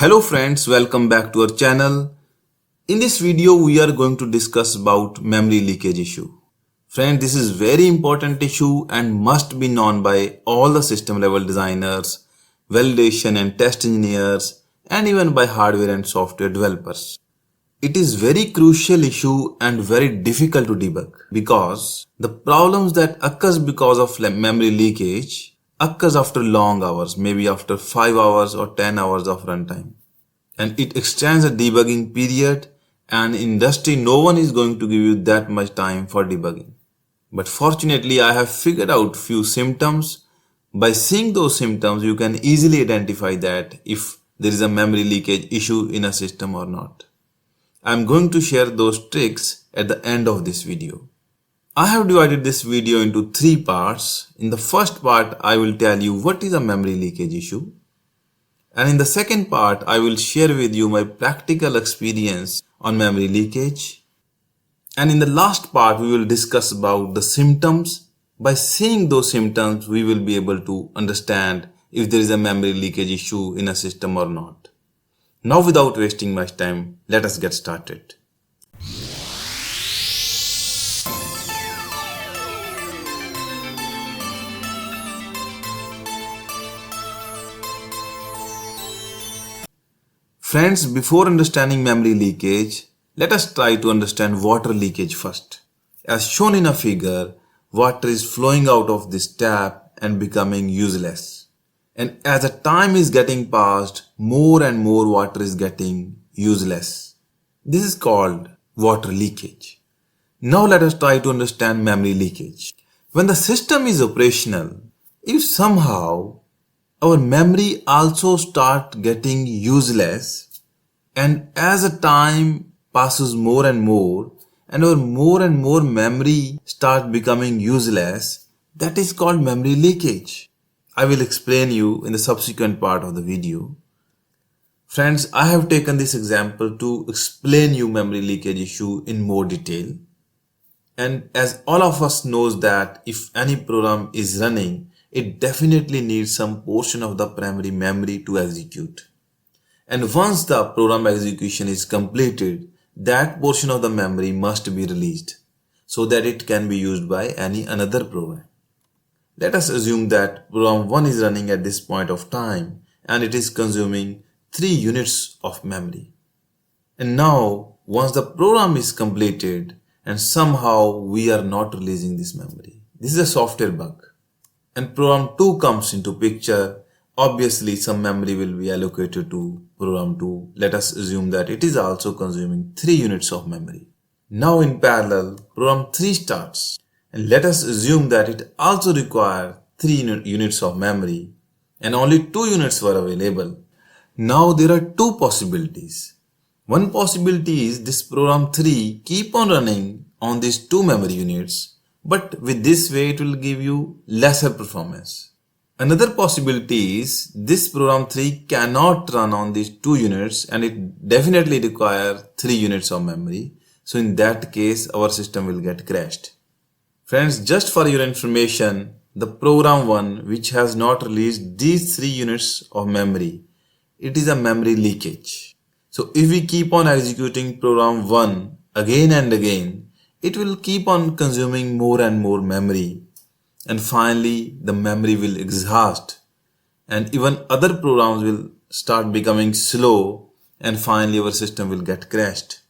Hello friends, welcome back to our channel. In this video, we are going to discuss about memory leakage issue. Friend, this is very important issue and must be known by all the system level designers, validation and test engineers, and even by hardware and software developers. It is very crucial issue and very difficult to debug because the problems that occurs because of memory leakage occurs after long hours, maybe after 5 hours or 10 hours of runtime. And it extends the debugging period, and in industry no one is going to give you that much time for debugging. But fortunately I have figured out few symptoms. By seeing those symptoms you can easily identify that if there is a memory leakage issue in a system or not. I am going to share those tricks at the end of this video. I have divided this video into 3 parts. In the first part, I will tell you what is a memory leakage issue. And in the second part, I will share with you my practical experience on memory leakage. And in the last part, we will discuss about the symptoms. By seeing those symptoms, we will be able to understand if there is a memory leakage issue in a system or not. Now, without wasting much time, let us get started. Friends, before understanding memory leakage, let us try to understand water leakage first. As shown in a figure, water is flowing out of this tap and becoming useless. And as the time is getting passed, more and more water is getting useless. This is called water leakage. Now let us try to understand memory leakage. When the system is operational, if somehow our memory also start getting useless, and as the time passes more and more our more and more memory start becoming useless, that is called memory leakage. I will explain you in the subsequent part of the video. Friends, I have taken this example to explain you memory leakage issue in more detail. And as all of us knows that if any program is running, it definitely needs some portion of the primary memory to execute. And once the program execution is completed, that portion of the memory must be released so that it can be used by any another program. Let us assume that program 1 is running at this point of time and it is consuming 3 units of memory. And now, once the program is completed and somehow we are not releasing this memory, this is a software bug. And program 2 comes into picture, obviously some memory will be allocated to program 2. Let us assume that it is also consuming 3 units of memory. Now in parallel, program 3 starts. And let us assume that it also requires 3 units of memory and only 2 units were available. Now there are 2 possibilities. One possibility is this program 3 keep on running on these 2 memory units, but with this way it will give you lesser performance. Another possibility is this program 3 cannot run on these 2 units and it definitely requires 3 units of memory. So in that case our system will get crashed. Friends, just for your information, the program 1 which has not released these 3 units of memory, it is a memory leakage. So if we keep on executing program 1 again and again, it will keep on consuming more and more memory, and finally the memory will exhaust and even other programs will start becoming slow and finally our system will get crashed.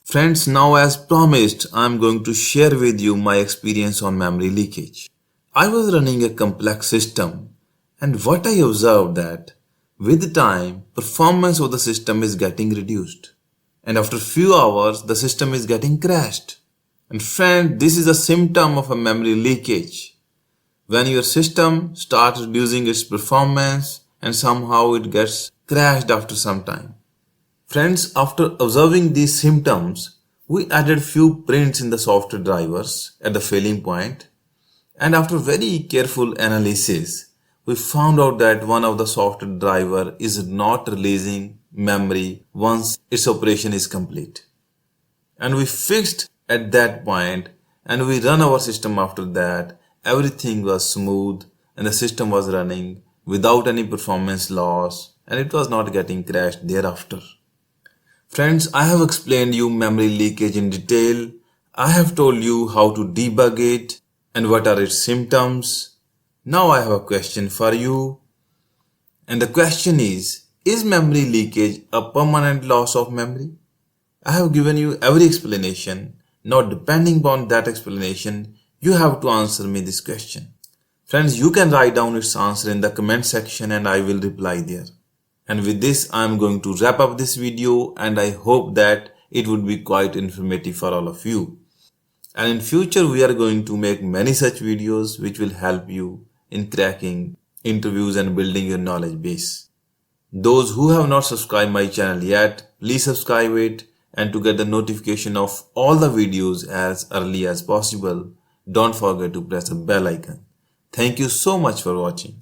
Friends, now as promised, I am going to share with you my experience on memory leakage. I was running a complex system and what I observed that with time performance of the system is getting reduced and after few hours the system is getting crashed. And friend, this is a symptom of a memory leakage. When your system starts reducing its performance and somehow it gets crashed after some time. Friends, after observing these symptoms, we added few prints in the software drivers at the failing point. And after very careful analysis, we found out that one of the software driver is not releasing memory once its operation is complete. And we fixed at that point and we run our system after that. Everything was smooth and the system was running without any performance loss and it was not getting crashed thereafter. Friends, I have explained you memory leakage in detail. I have told you how to debug it and what are its symptoms. Now I have a question for you. And the question is memory leakage a permanent loss of memory? I have given you every explanation. Now depending upon that explanation, you have to answer me this question. Friends, you can write down its answer in the comment section and I will reply there. And with this, I am going to wrap up this video and I hope that it would be quite informative for all of you. And in future, we are going to make many such videos which will help you in cracking interviews and building your knowledge base. Those who have not subscribed my channel yet, please subscribe it, and to get the notification of all the videos as early as possible, don't forget to press the bell icon. Thank you so much for watching.